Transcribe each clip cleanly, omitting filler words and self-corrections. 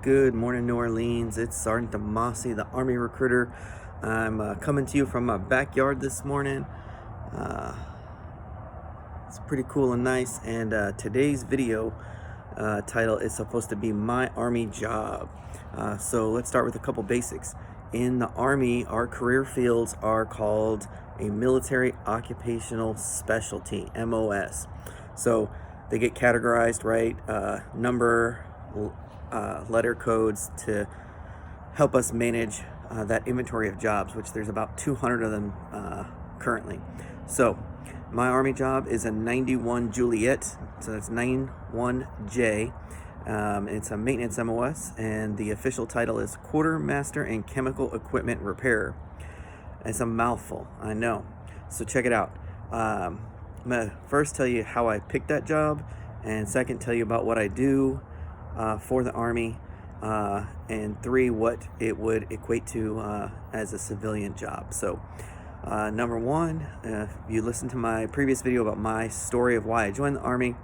Good morning, New Orleans. It's Sergeant Demasi, the Army recruiter. I'm coming to you from my backyard this morning. Uh, it's pretty cool and nice. And today's video title is supposed to be My Army Job. So let's start with a couple basics. In the Army, our career fields are called a Military Occupational Specialty, MOS. So they get categorized, right? Number, letter codes to help us manage that inventory of jobs, which there's about 200 of them currently. So my Army job is a 91 Juliet, so that's 91J. It's a maintenance MOS, and the official title is Quartermaster and Chemical Equipment Repairer. It's a mouthful, I know. So check it out. I'm gonna first tell you how I picked that job, and second tell you about what I do for the Army, and three, what it would equate to as a civilian job. So number one, if you listened to my previous video about my story of why I joined the Army,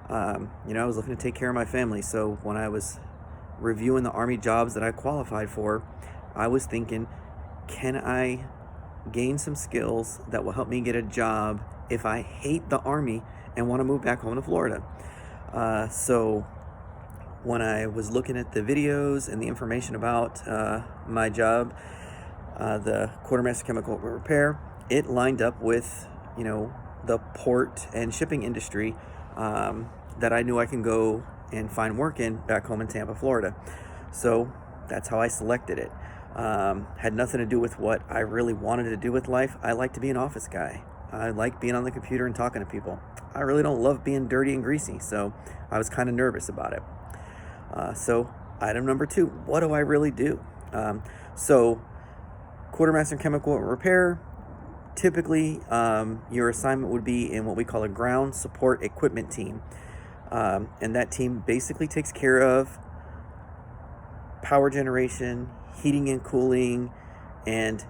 I was looking to take care of my family. So when I was reviewing the Army jobs that I qualified for, I was thinking, can I gain some skills that will help me get a job if I hate the Army and want to move back home to Florida? So when I was looking at the videos and the information about my job, the Quartermaster Chemical Repair, it lined up with, the port and shipping industry that I knew I can go and find work in back home in Tampa, Florida. So that's how I selected it. Had nothing to do with what I really wanted to do with life. I like to be an office guy. I like being on the computer and talking to people. I really don't love being dirty and greasy, so I was kind of nervous about it. So item number two, what do I really do? So Quartermaster Chemical Repair, typically your assignment would be in what we call a ground support equipment team. And that team basically takes care of power generation, heating and cooling, and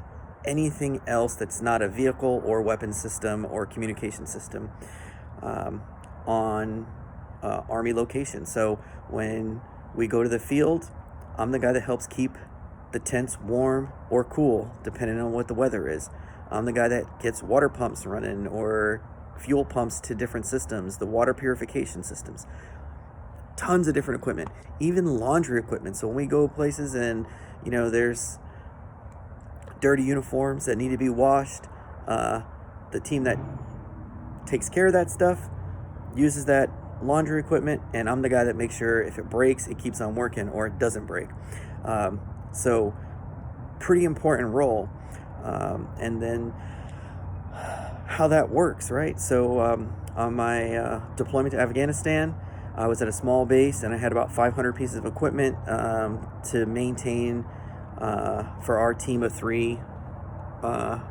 anything else that's not a vehicle or weapon system or communication system on Army location. So when we go to the field, I'm the guy that helps keep the tents warm or cool, depending on what the weather is. I'm the guy that gets water pumps running or fuel pumps to different systems, the water purification systems. Tons of different equipment, even laundry equipment. So when we go places and, there's dirty uniforms that need to be washed, the team that takes care of that stuff uses that laundry equipment, and I'm the guy that makes sure if it breaks, it keeps on working or it doesn't break. So pretty important role. And then how that works, right? So on my deployment to Afghanistan, I was at a small base and I had about 500 pieces of equipment to maintain for our team of 3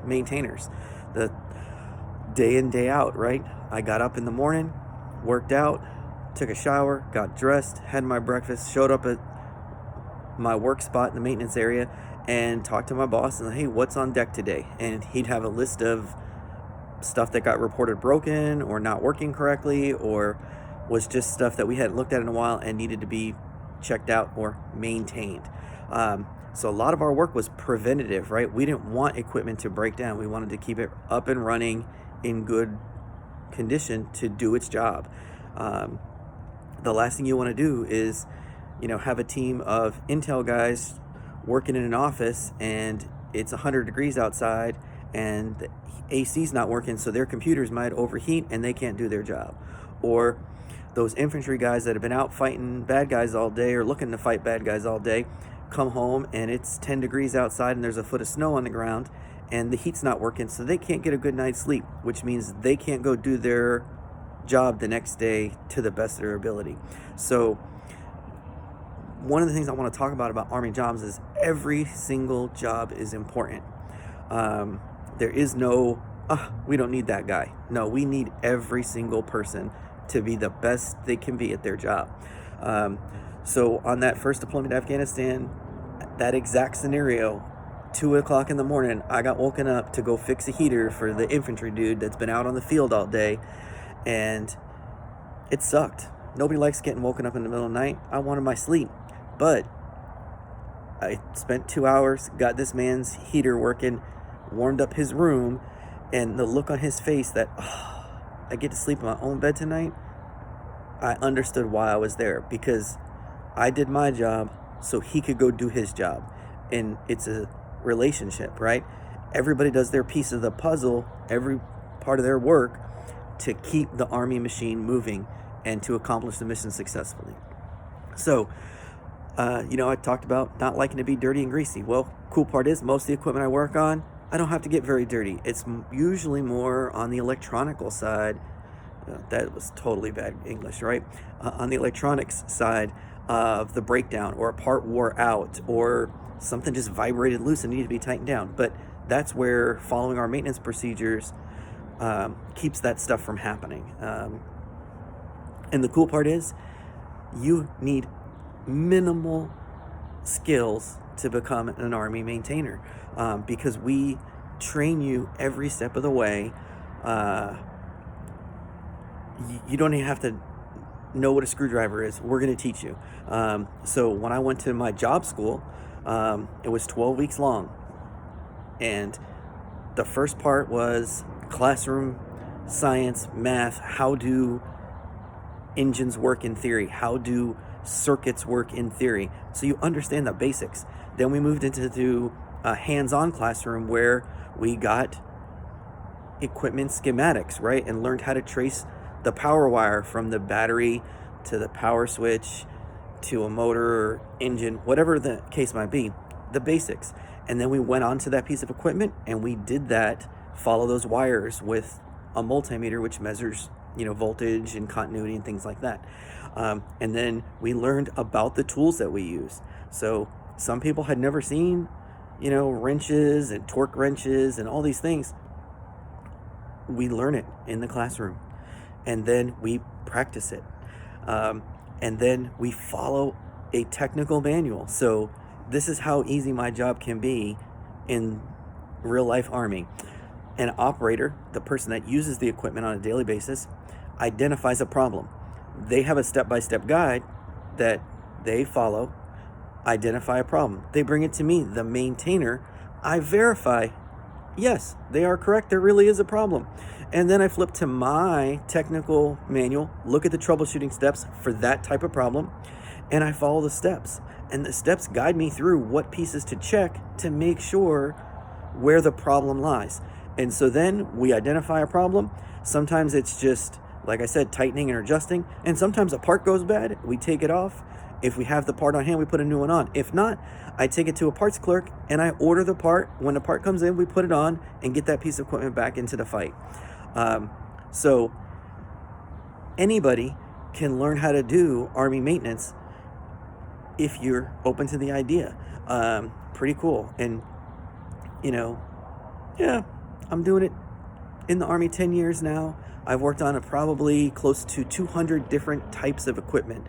maintainers. The day in, day out, right? I got up in the morning, worked out, took a shower, got dressed, had my breakfast, showed up at my work spot in the maintenance area and talked to my boss and, hey, what's on deck today? And he'd have a list of stuff that got reported broken or not working correctly, or was just stuff that we hadn't looked at in a while and needed to be checked out or maintained. So a lot of our work was preventative, right? We didn't want equipment to break down. We wanted to keep it up and running in good condition to do its job. The last thing you want to do is, have a team of intel guys working in an office and it's 100 degrees outside and the AC's not working, so their computers might overheat and they can't do their job. Or those infantry guys that have been out fighting bad guys all day or looking to fight bad guys all day come home and it's 10 degrees outside and there's a foot of snow on the ground and the heat's not working, so they can't get a good night's sleep, which means they can't go do their job the next day to the best of their ability. So one of the things I want to talk about Army jobs is every single job is important. There is no, we don't need that guy. No, we need every single person to be the best they can be at their job. So on that first deployment to Afghanistan, that exact scenario, 2 o'clock in the morning, I got woken up to go fix a heater for the infantry dude that's been out on the field all day, and it sucked. Nobody likes getting woken up in the middle of the night. I wanted my sleep. But I spent 2 hours, got this man's heater working, warmed up his room, and the look on his face that, oh, I get to sleep in my own bed tonight, I understood why I was there, because I did my job so he could go do his job. And it's a relationship, right? Everybody does their piece of the puzzle, every part of their work, to keep the Army machine moving and to accomplish the mission successfully. So, I talked about not liking to be dirty and greasy. Well, cool part is most of the equipment I work on, I don't have to get very dirty. It's usually more on the electronical side. That was totally bad English, right? On the electronics side of the breakdown, or a part wore out, or something just vibrated loose and needed to be tightened down. But that's where following our maintenance procedures keeps that stuff from happening. And the cool part is you need minimal skills to become an Army maintainer, because we train you every step of the way. You don't even have to know what a screwdriver is. We're going to teach you. So when I went to my job school, it was 12 weeks long. And the first part was classroom science, math. How do engines work in theory? How do circuits work in theory? So you understand the basics. Then we moved into a hands-on classroom where we got equipment schematics, right? And learned how to trace the power wire from the battery to the power switch to a motor or engine, whatever the case might be, the basics. And then we went on to that piece of equipment and we did that, follow those wires with a multimeter, which measures, voltage and continuity and things like that. And then we learned about the tools that we use. So some people had never seen, wrenches and torque wrenches and all these things. We learn it in the classroom, and then we practice it. And then we follow a technical manual. So this is how easy my job can be in real life Army. An operator, the person that uses the equipment on a daily basis, identifies a problem. They have a step-by-step guide that they follow, identify a problem. They bring it to me, the maintainer. I verify, yes, they are correct. There really is a problem. And then I flip to my technical manual, look at the troubleshooting steps for that type of problem, and I follow the steps. And the steps guide me through what pieces to check to make sure where the problem lies. And so then we identify a problem. Sometimes it's just, like I said, tightening and adjusting. And sometimes a part goes bad, we take it off. If we have the part on hand, we put a new one on. If not, I take it to a parts clerk and I order the part. When the part comes in, we put it on and get that piece of equipment back into the fight. So anybody can learn how to do Army maintenance if you're open to the idea. Pretty cool. And, I'm doing it in the Army 10 years now. I've worked on probably close to 200 different types of equipment.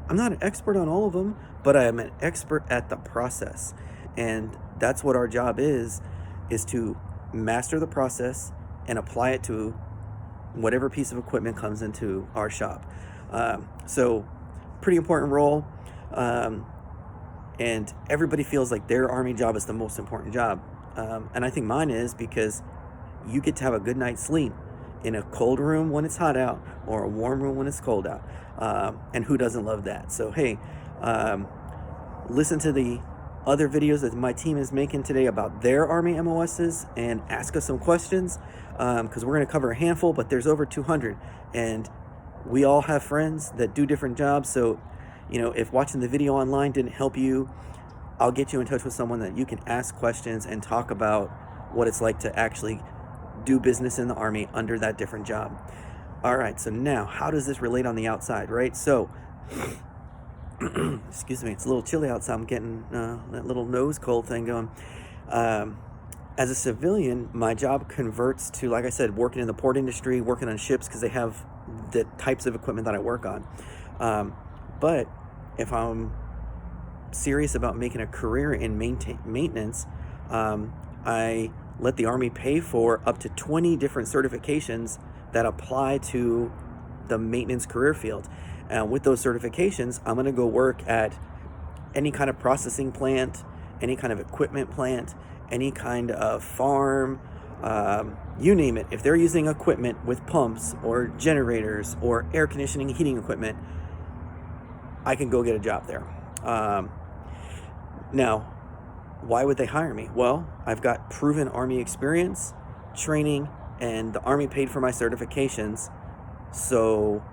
I'm not an expert on all of them, but I am an expert at the process. And that's what our job is to master the process and apply it to whatever piece of equipment comes into our shop. So pretty important role. And everybody feels like their Army job is the most important job. And I think mine is, because you get to have a good night's sleep in a cold room when it's hot out, or a warm room when it's cold out. And who doesn't love that? So, hey, listen to the other videos that my team is making today about their Army MOSs and ask us some questions, because we're going to cover a handful, but there's over 200. And we all have friends that do different jobs. So, if watching the video online didn't help you, I'll get you in touch with someone that you can ask questions and talk about what it's like to actually do business in the Army under that different job. All right, so now how does this relate on the outside, right? So, excuse me, it's a little chilly outside. I'm getting that little nose cold thing going. As a civilian, my job converts to, like I said, working in the port industry, working on ships, because they have the types of equipment that I work on. But if I'm serious about making a career in maintenance, I let the Army pay for up to 20 different certifications that apply to the maintenance career field. And with those certifications, I'm going to go work at any kind of processing plant, any kind of equipment plant, any kind of farm, you name it. If they're using equipment with pumps or generators or air conditioning, heating equipment, I can go get a job there. Now, why would they hire me? Well, I've got proven Army experience, training, and the Army paid for my certifications. So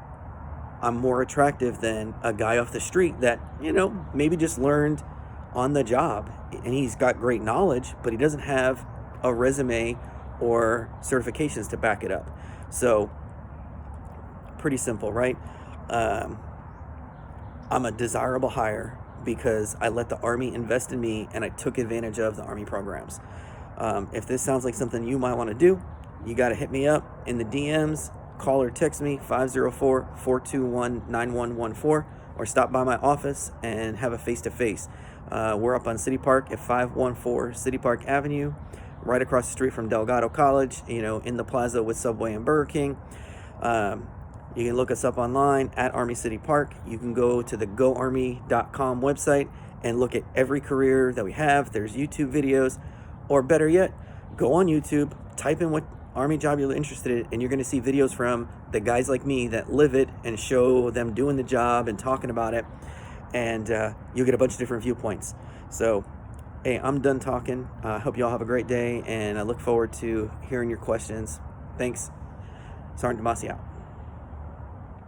I'm more attractive than a guy off the street that, maybe just learned on the job, and he's got great knowledge, but he doesn't have a resume or certifications to back it up. So pretty simple, right? I'm a desirable hire because I let the Army invest in me and I took advantage of the Army programs. If this sounds like something you might want to do, you got to hit me up in the DMs, call or text me 504-421-9114, or stop by my office and have a face-to-face. We're up on City Park at 514 City Park Avenue, right across the street from Delgado College, in the plaza with Subway and Burger King. You can look us up online at ArmyCityPark. You can go to the goarmy.com website and look at every career that we have. There's YouTube videos, or better yet, go on YouTube, type in what Army job you're interested in, and you're going to see videos from the guys like me that live it and show them doing the job and talking about it, and you'll get a bunch of different viewpoints. So, hey, I'm done talking. I hope you all have a great day, and I look forward to hearing your questions. Thanks. Sergeant Demasi out.